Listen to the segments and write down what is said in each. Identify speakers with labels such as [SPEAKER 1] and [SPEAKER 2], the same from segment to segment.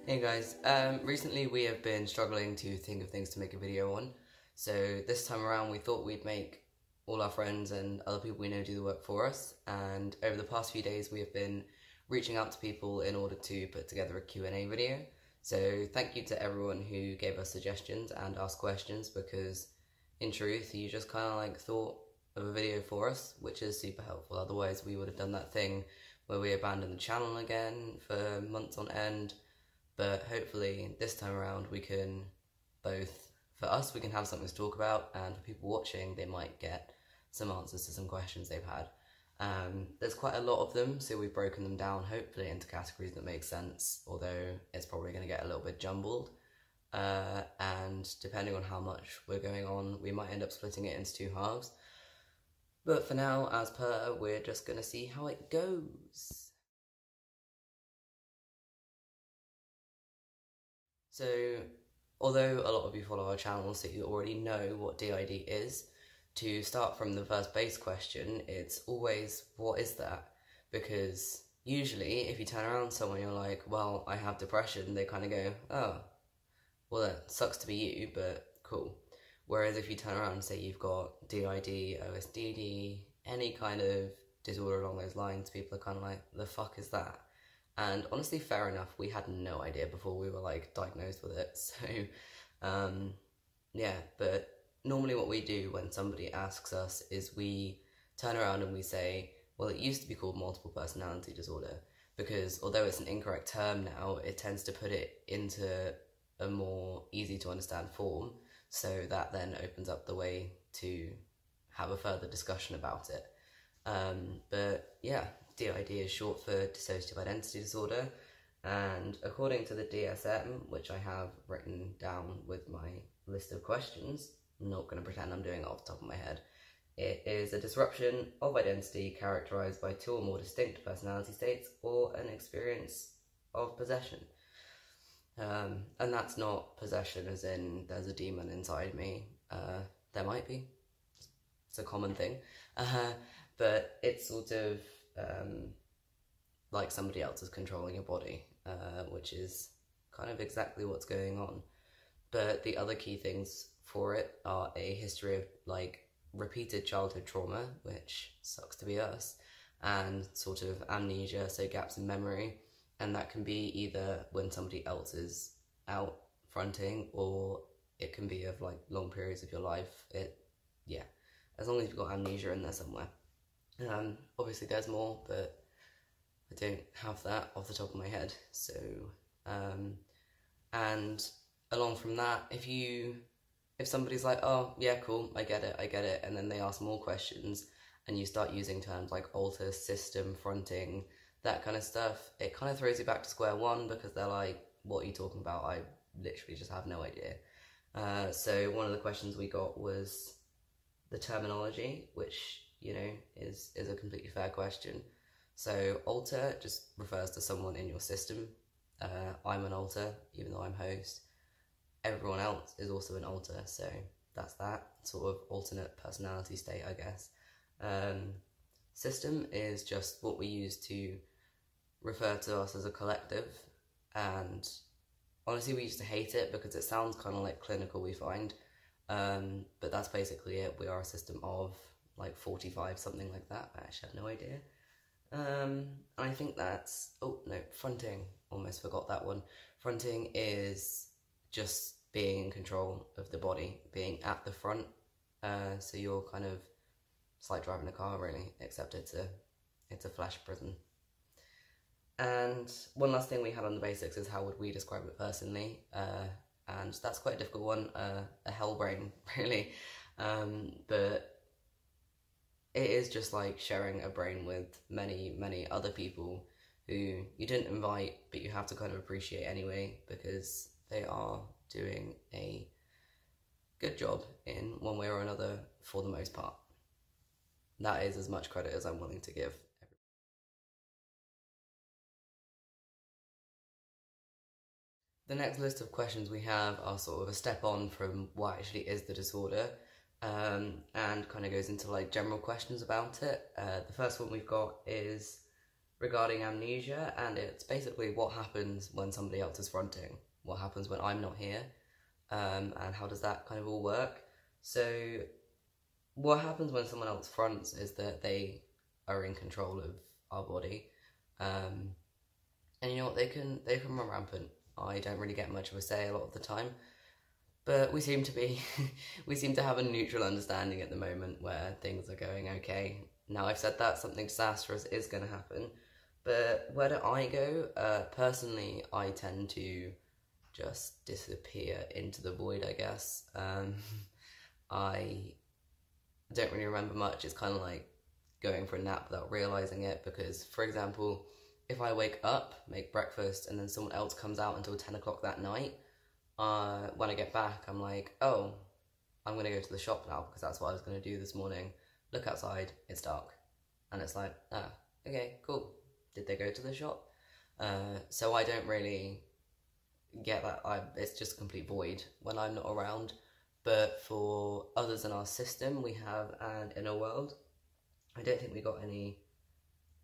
[SPEAKER 1] Hey guys, recently we have been struggling to think of things to make a video on, so this time around we thought we'd make all our friends and other people we know do the work for us, and over the past few days we have been reaching out to people in order to put together a Q&A video. So thank you to everyone who gave us suggestions and asked questions, because in truth you just kind of like thought of a video for us, which is super helpful. Otherwise we would have done that thing where we abandoned the channel again for months on end. But hopefully this time around we can both, for us, we can have something to talk about, and for people watching, they might get some answers to some questions they've had. There's quite a lot of them, so we've broken them down hopefully into categories that make sense, although it's probably going to get a little bit jumbled. And depending on how much we're going on, we might end up splitting it into two halves. But for now, as per, we're just going to see how it goes. So, although a lot of you follow our channel, so you already know what DID is, to start from the first base question, it's always, what is that? Because usually, if you turn around to someone, you're like, well, I have depression, they kind of go, oh, well, that sucks to be you, but cool. Whereas if you turn around and say you've got DID, OSDD, any kind of disorder along those lines, people are kind of like, the fuck is that? And honestly, fair enough, we had no idea before we were like diagnosed with it. So, yeah, but normally what we do when somebody asks us is we turn around and we say, well, it used to be called multiple personality disorder, because although it's an incorrect term now, it tends to put it into a more easy to understand form. So that then opens up the way to have a further discussion about it. But yeah, DID is short for dissociative identity disorder, and according to the DSM, which I have written down with my list of questions, I'm not going to pretend I'm doing it off the top of my head, it is a disruption of identity characterised by two or more distinct personality states or an experience of possession. And that's not possession as in there's a demon inside me. There might be. It's a common thing. But it's sort of like somebody else is controlling your body, which is kind of exactly what's going on. But the other key things for it are a history of like repeated childhood trauma, which sucks to be us, and sort of amnesia, so gaps in memory, and that can be either when somebody else is out fronting, or it can be of like long periods of your life. Yeah, as long as you've got amnesia in there somewhere. Obviously there's more, but I don't have that off the top of my head. So, and along from that, if somebody's like, oh yeah, cool, I get it, and then they ask more questions, and you start using terms like alter, system, fronting, that kind of stuff, it kind of throws you back to square one, because they're like, what are you talking about? I literally just have no idea. So one of the questions we got was the terminology, which, you know, is a completely fair question. So alter just refers to someone in your system. I'm an alter, even though I'm host. Everyone else is also an alter, so that's that sort of alternate personality state, I guess. System is just what we use to refer to us as a collective, and honestly we used to hate it because it sounds kind of like clinical, we find, but that's basically it. We are a system of like 45, something like that. I actually have no idea. I think that's, oh no, fronting, almost forgot that one. Fronting is just being in control of the body, being at the front, so you're kind of, it's like driving a car really, except it's a flash prison. And one last thing we had on the basics is how would we describe it personally, and that's quite a difficult one, a hell brain really, but it is just like sharing a brain with many other people who you didn't invite, but you have to kind of appreciate anyway, because they are doing a good job in one way or another for the most part. That is as much credit as I'm willing to give. The next list of questions we have are sort of a step on from what actually is the disorder, and kind of goes into like general questions about it. The first one we've got is, regarding amnesia, and it's basically what happens when somebody else is fronting, what happens when I'm not here, and how does that kind of all work. So what happens when someone else fronts is that they are in control of our body, and you know what, they can run rampant. I don't really get much of a say a lot of the time, but we seem to be we seem to have a neutral understanding at the moment where things are going okay. Now I've said that, something disastrous is going to happen, but where do I go? Personally, I tend to just disappear into the void, I guess. I don't really remember much. It's kind of like going for a nap without realising it, because, for example, if I wake up, make breakfast, and then someone else comes out until 10 o'clock that night, when I get back, I'm like, oh, I'm going to go to the shop now because that's what I was going to do this morning. Look outside, it's dark. And it's like, okay, cool. Did they go to the shop? So I don't really get that. It's just a complete void when I'm not around. But for others in our system, we have an inner world. I don't think we got any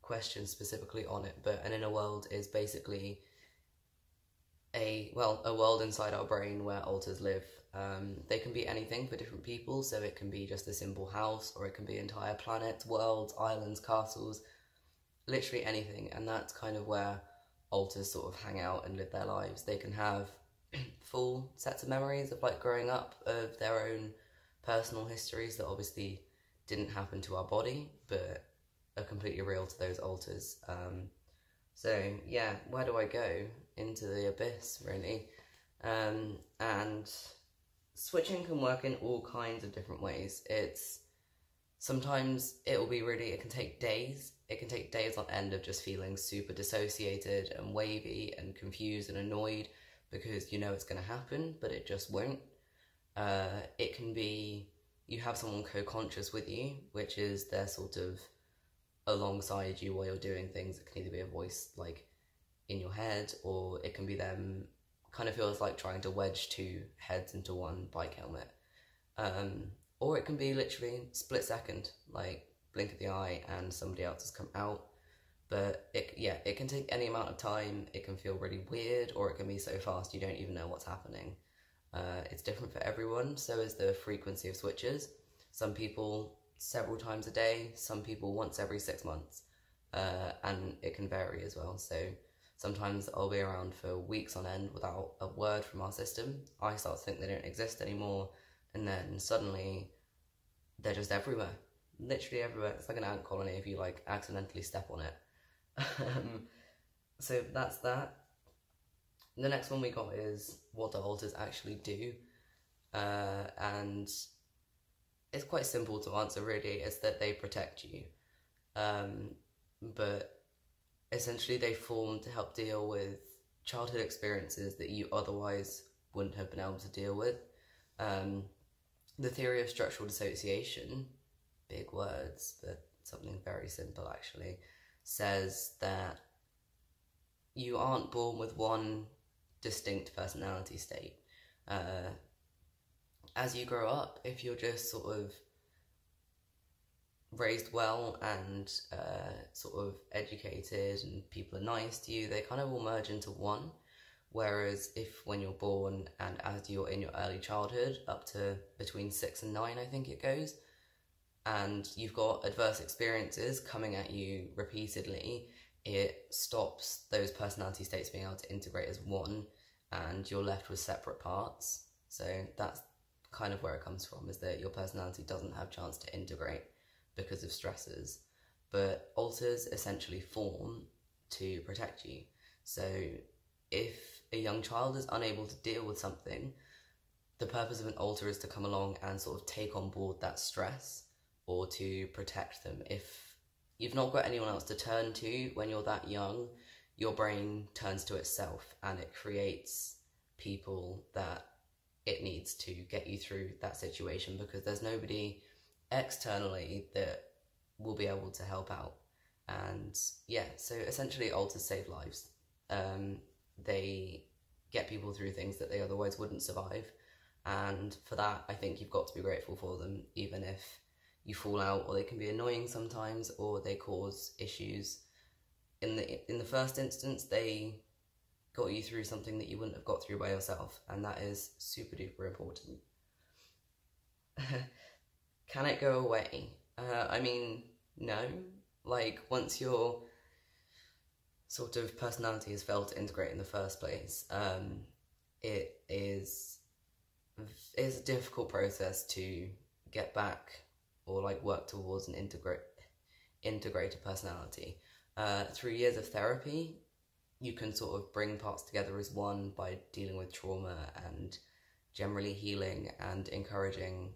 [SPEAKER 1] questions specifically on it, but an inner world is basically a world inside our brain where alters live. They can be anything for different people, so it can be just a simple house, or it can be entire planets, worlds, islands, castles, literally anything. And that's kind of where alters sort of hang out and live their lives. They can have full sets of memories of like growing up, of their own personal histories that obviously didn't happen to our body but are completely real to those alters. So yeah, where do I go? Into the abyss, really. And switching can work in all kinds of different ways. Sometimes it can take days. It can take days on end of just feeling super dissociated and wavy and confused and annoyed because you know it's going to happen, but it just won't. It can be you have someone co-conscious with you, which is they're sort of alongside you while you're doing things. It can either be a voice like in your head, or it can be them. Kind of feels like trying to wedge two heads into one bike helmet. Or it can be literally split second, like blink of the eye and somebody else has come out. But it can take any amount of time. It can feel really weird, or it can be so fast you don't even know what's happening. It's different for everyone, so is the frequency of switches. Some people several times a day, some people once every 6 months, and it can vary as well. So sometimes I'll be around for weeks on end without a word from our system. I start to think they don't exist anymore, and then suddenly they're just everywhere, literally everywhere. It's like an ant colony if you like accidentally step on it. So that's that. The next one we got is what do alters actually do, and it's quite simple to answer really. It's that they protect you, but essentially they form to help deal with childhood experiences that you otherwise wouldn't have been able to deal with. The theory of structural dissociation, big words, but something very simple actually, says that you aren't born with one distinct personality state. As you grow up, if you're just sort of raised well and sort of educated and people are nice to you, they kind of all merge into one. Whereas if when you're born and as you're in your early childhood, up to between 6 and 9 I think it goes, and you've got adverse experiences coming at you repeatedly, it stops those personality states being able to integrate as one, and you're left with separate parts. So that's kind of where it comes from, is that your personality doesn't have a chance to integrate because of stresses. But alters essentially form to protect you. So if a young child is unable to deal with something, the purpose of an alter is to come along and sort of take on board that stress, or to protect them. If you've not got anyone else to turn to when you're that young, your brain turns to itself and it creates people that it needs to get you through that situation, because there's nobody externally that will be able to help out. And yeah, so essentially alters save lives. They get people through things that they otherwise wouldn't survive, and for that I think you've got to be grateful for them, even if you fall out, or they can be annoying sometimes, or they cause issues. in the first instance, they got you through something that you wouldn't have got through by yourself, and that is super duper important. Can it go away? I mean, no. Like, once your sort of personality has failed to integrate in the first place, it is a difficult process to get back or like work towards an integrated personality. Through years of therapy, you can sort of bring parts together as one by dealing with trauma and generally healing and encouraging,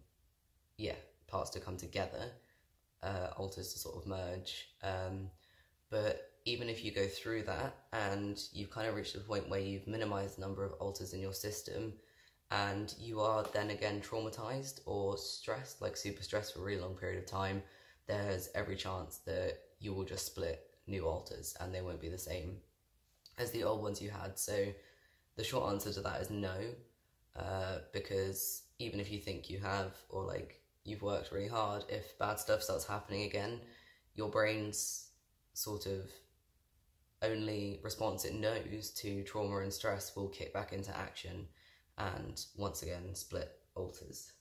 [SPEAKER 1] parts to come together, alters to sort of merge. But even if you go through that and you've kind of reached a point where you've minimized the number of alters in your system, and you are then again traumatized or stressed, like super stressed for a really long period of time, there's every chance that you will just split new alters and they won't be the same as the old ones you had. So the short answer to that is no, because even if you think you have, or like you've worked really hard, if bad stuff starts happening again, your brain's sort of only response it knows to trauma and stress will kick back into action and once again split alters.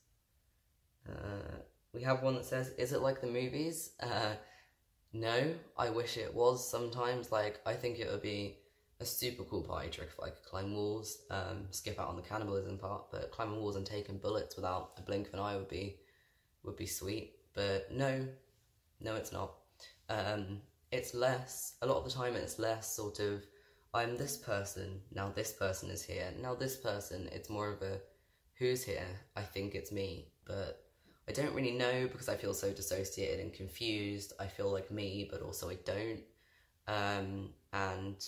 [SPEAKER 1] We have one that says, is it like the movies? No, I wish it was sometimes. Like, I think it would be a super cool party trick if I could climb walls, skip out on the cannibalism part, but climbing walls and taking bullets without a blink of an eye would be sweet. But no, it's not. It's less, a lot of the time it's less sort of, I'm this person, now this person is here, now this person. It's more of a, who's here? I think it's me, but I don't really know because I feel so dissociated and confused. I feel like me, but also I don't. And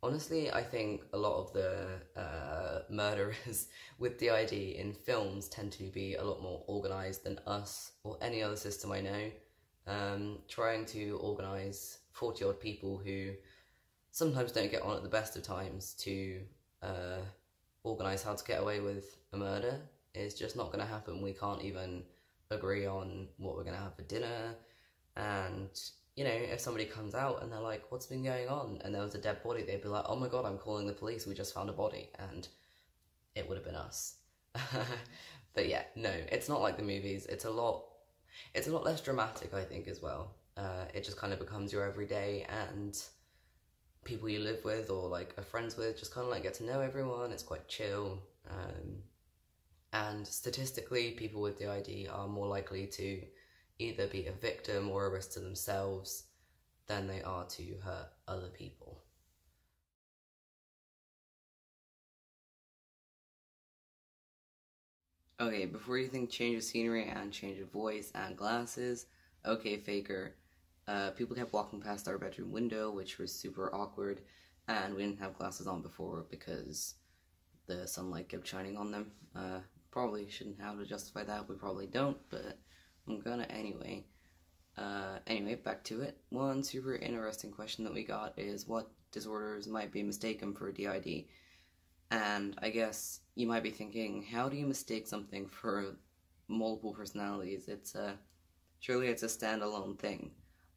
[SPEAKER 1] honestly, I think a lot of the murderers with DID in films tend to be a lot more organised than us or any other system I know. Trying to organise 40-odd people who sometimes don't get on at the best of times to organise how to get away with a murder is just not going to happen. We can't even agree on what we're going to have for dinner, and you know, if somebody comes out and they're like, what's been going on, and there was a dead body, they'd be like, oh my god, I'm calling the police, we just found a body, and it would have been us. But yeah, no, it's not like the movies. It's a lot less dramatic, I think, as well. It just kind of becomes your everyday, and people you live with or like are friends with just kind of like get to know everyone. It's quite chill. And statistically, people with DID are more likely to either be a victim or a risk to themselves than they are to hurt other people. Okay, before you think change of scenery and change of voice and glasses, okay, Faker, people kept walking past our bedroom window, which was super awkward, and we didn't have glasses on before because the sunlight kept shining on them. Probably shouldn't have to justify that, we probably don't, but I'm gonna anyway. Anyway, back to it. One super interesting question that we got is what disorders might be mistaken for DID? And I guess you might be thinking, how do you mistake something for multiple personalities? Surely it's a standalone thing,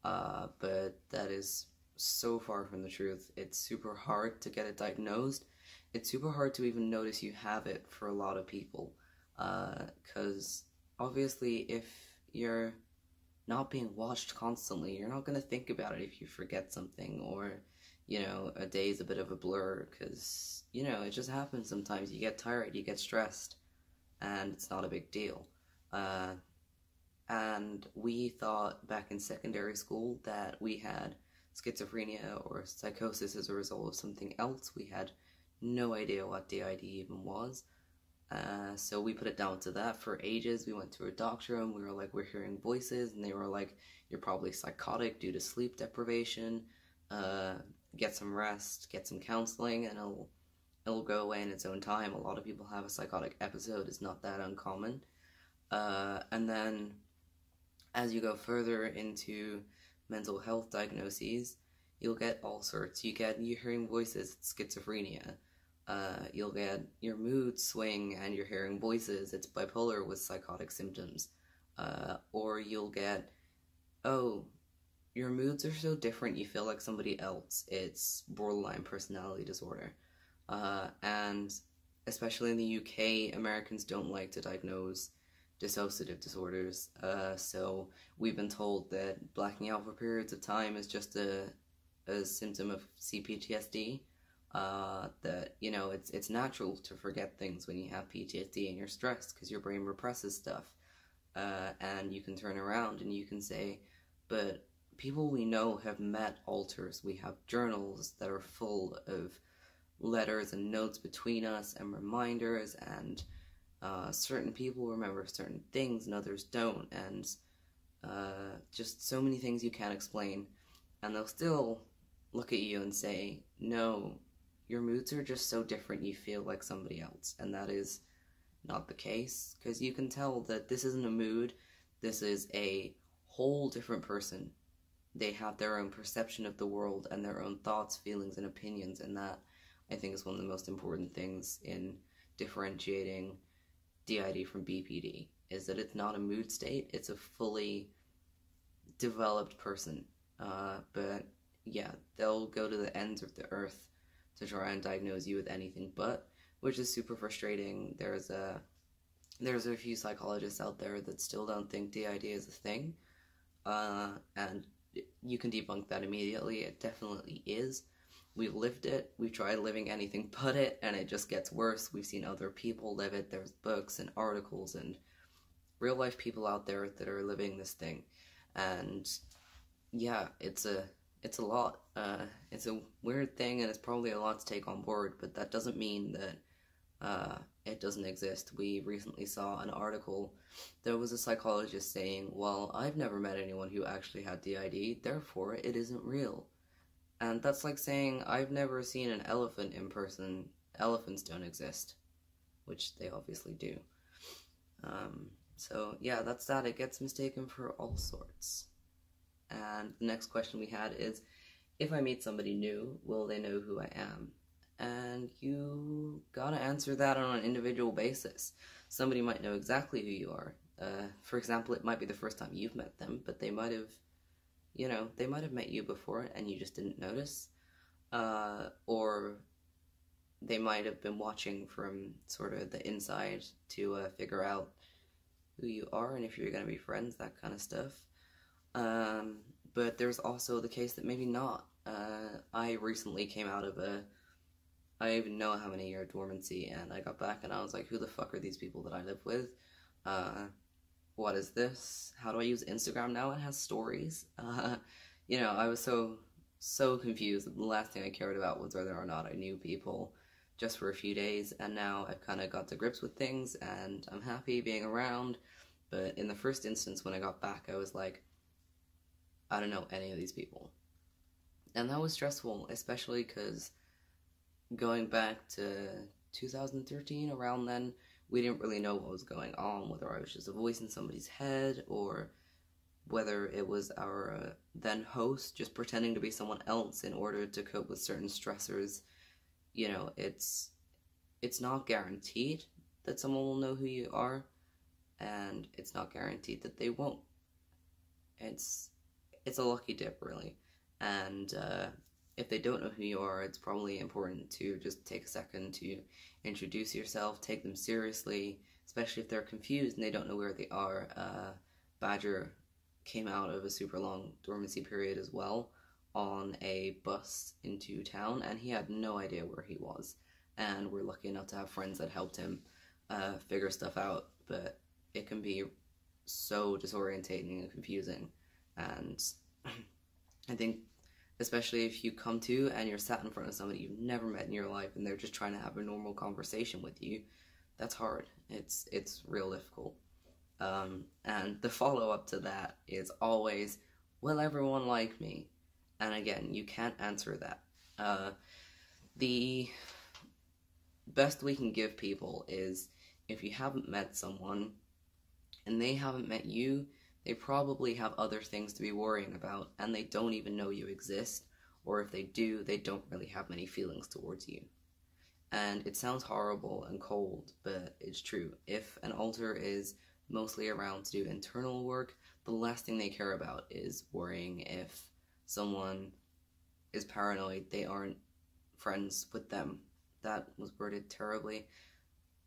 [SPEAKER 1] but that is so far from the truth. It's super hard to get it diagnosed. It's super hard to even notice you have it for a lot of people, because obviously if you're not being watched constantly, you're not going to think about it if you forget something, or, you know, a day's a bit of a blur, because, you know, it just happens sometimes. You get tired, you get stressed, and it's not a big deal. And we thought back in secondary school that we had schizophrenia or psychosis as a result of something else. We had no idea what DID even was. So we put it down to that for ages. We went to a doctor and we were like, we're hearing voices, and they were like, you're probably psychotic due to sleep deprivation. Get some rest, get some counseling, and it'll go away in its own time. A lot of people have a psychotic episode. It's not that uncommon. And then as you go further into mental health diagnoses, you'll get all sorts. You're hearing voices, it's schizophrenia. You'll get your mood swing and you're hearing voices, it's bipolar with psychotic symptoms. Or you'll get, oh, your moods are so different you feel like somebody else. It's borderline personality disorder. And especially in the UK, Americans don't like to diagnose dissociative disorders. So we've been told that blacking out for periods of time is just a symptom of CPTSD. That, you know, it's natural to forget things when you have PTSD and you're stressed because your brain represses stuff. And you can turn around and you can say, but people we know have met alters. We have journals that are full of letters and notes between us and reminders, and certain people remember certain things and others don't, and just so many things you can't explain. And they'll still look at you and say, no, your moods are just so different you feel like somebody else. And that is not the case, because you can tell that this isn't a mood, this is a whole different person. They have their own perception of the world and their own thoughts, feelings, and opinions, and that, I think, is one of the most important things in differentiating DID from BPD, is that it's not a mood state, it's a fully developed person. But yeah, they'll go to the ends of the earth to try and diagnose you with anything but, which is super frustrating. There's a few psychologists out there that still don't think DID is a thing, and you can debunk that immediately. It definitely is. We've lived it, we've tried living anything but it, and it just gets worse. We've seen other people live it. There's books and articles and real life people out there that are living this thing. And yeah, it's a lot. It's a weird thing, and it's probably a lot to take on board, but that doesn't mean that it doesn't exist. We recently saw an article. There was a psychologist saying, well, I've never met anyone who actually had DID, therefore it isn't real. And that's like saying, I've never seen an elephant in person, elephants don't exist, which they obviously do. So yeah, that's that. It gets mistaken for all sorts. And the next question we had is, if I meet somebody new, will they know who I am? And you gotta answer that on an individual basis. Somebody might know exactly who you are. For example, it might be the first time you've met them, but they might have, you know, they might have met you before and you just didn't notice. Or they might have been watching from sort of the inside to figure out who you are and if you're gonna be friends, that kind of stuff. But there's also the case that maybe not. I recently came out of I don't even know how many year dormancy, and I got back and I was like, who the fuck are these people that I live with? What is this? How do I use Instagram now? It has stories. You know, I was so confused. The last thing I cared about was whether or not I knew people just for a few days, and now I've kind of got to grips with things, and I'm happy being around. But in the first instance, when I got back, I was like, I don't know any of these people. And that was stressful, especially because going back to 2013, around then, we didn't really know what was going on, whether I was just a voice in somebody's head, or whether it was our then host just pretending to be someone else in order to cope with certain stressors. You know, it's not guaranteed that someone will know who you are, and it's not guaranteed that they won't. It's a lucky dip, really. And if they don't know who you are, it's probably important to just take a second to introduce yourself, take them seriously, especially if they're confused and they don't know where they are. Badger came out of a super long dormancy period as well on a bus into town, and he had no idea where he was. And we're lucky enough to have friends that helped him figure stuff out, but it can be so disorientating and confusing. And I think, especially if you come to and you're sat in front of somebody you've never met in your life and they're just trying to have a normal conversation with you, that's hard. It's real difficult. And the follow-up to that is always, will everyone like me? And again, you can't answer that. The best we can give people is, if you haven't met someone and they haven't met you, they probably have other things to be worrying about, and they don't even know you exist, or if they do, they don't really have many feelings towards you. And it sounds horrible and cold, but it's true. If an alter is mostly around to do internal work, the last thing they care about is worrying if someone is paranoid they aren't friends with them. That was worded terribly.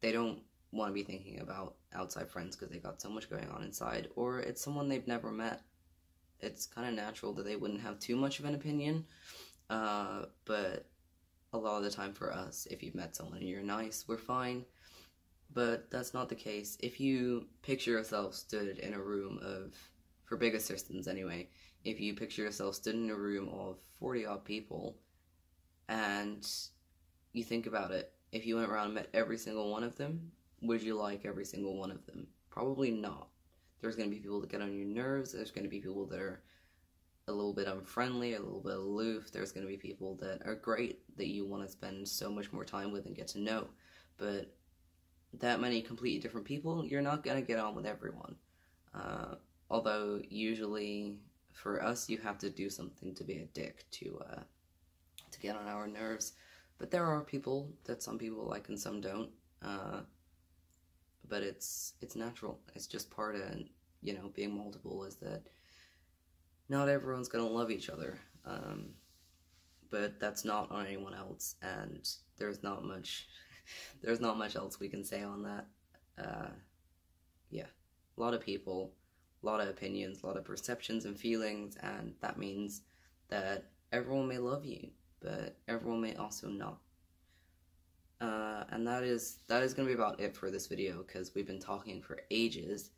[SPEAKER 1] They don't want to be thinking about outside friends because they got so much going on inside, or it's someone they've never met. It's kind of natural that they wouldn't have too much of an opinion, but a lot of the time for us, if you've met someone and you're nice, we're fine. But that's not the case. If you picture yourself stood in a room of, for big assistants anyway, if you picture yourself stood in a room of 40 odd people, and you think about it, if you went around and met every single one of them, would you like every single one of them? Probably not. There's going to be people that get on your nerves, there's going to be people that are a little bit unfriendly, a little bit aloof, there's going to be people that are great, that you want to spend so much more time with and get to know, but that many completely different people, you're not going to get on with everyone. Although, usually, for us, you have to do something to be a dick to get on our nerves, but there are people that some people like and some don't, but it's natural. It's just part of, being multiple, is that not everyone's gonna love each other, but that's not on anyone else, and there's not much else we can say on that. Yeah, a lot of people, a lot of opinions, a lot of perceptions and feelings, and that means that everyone may love you, but everyone may also not. And that is going to be about it for this video, because we've been talking for ages,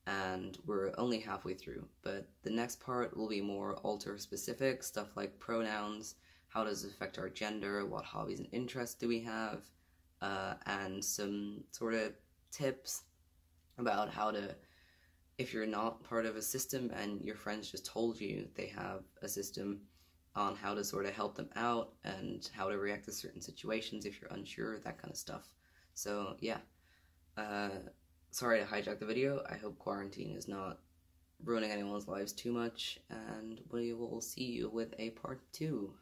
[SPEAKER 1] and we're only halfway through. But the next part will be more alter-specific, stuff like pronouns, how does it affect our gender, what hobbies and interests do we have, and some sort of tips about how to, if you're not part of a system and your friends just told you they have a system, on how to sort of help them out and how to react to certain situations if you're unsure, that kind of stuff. So yeah, sorry to hijack the video. I hope quarantine is not ruining anyone's lives too much, and we will see you with a part 2.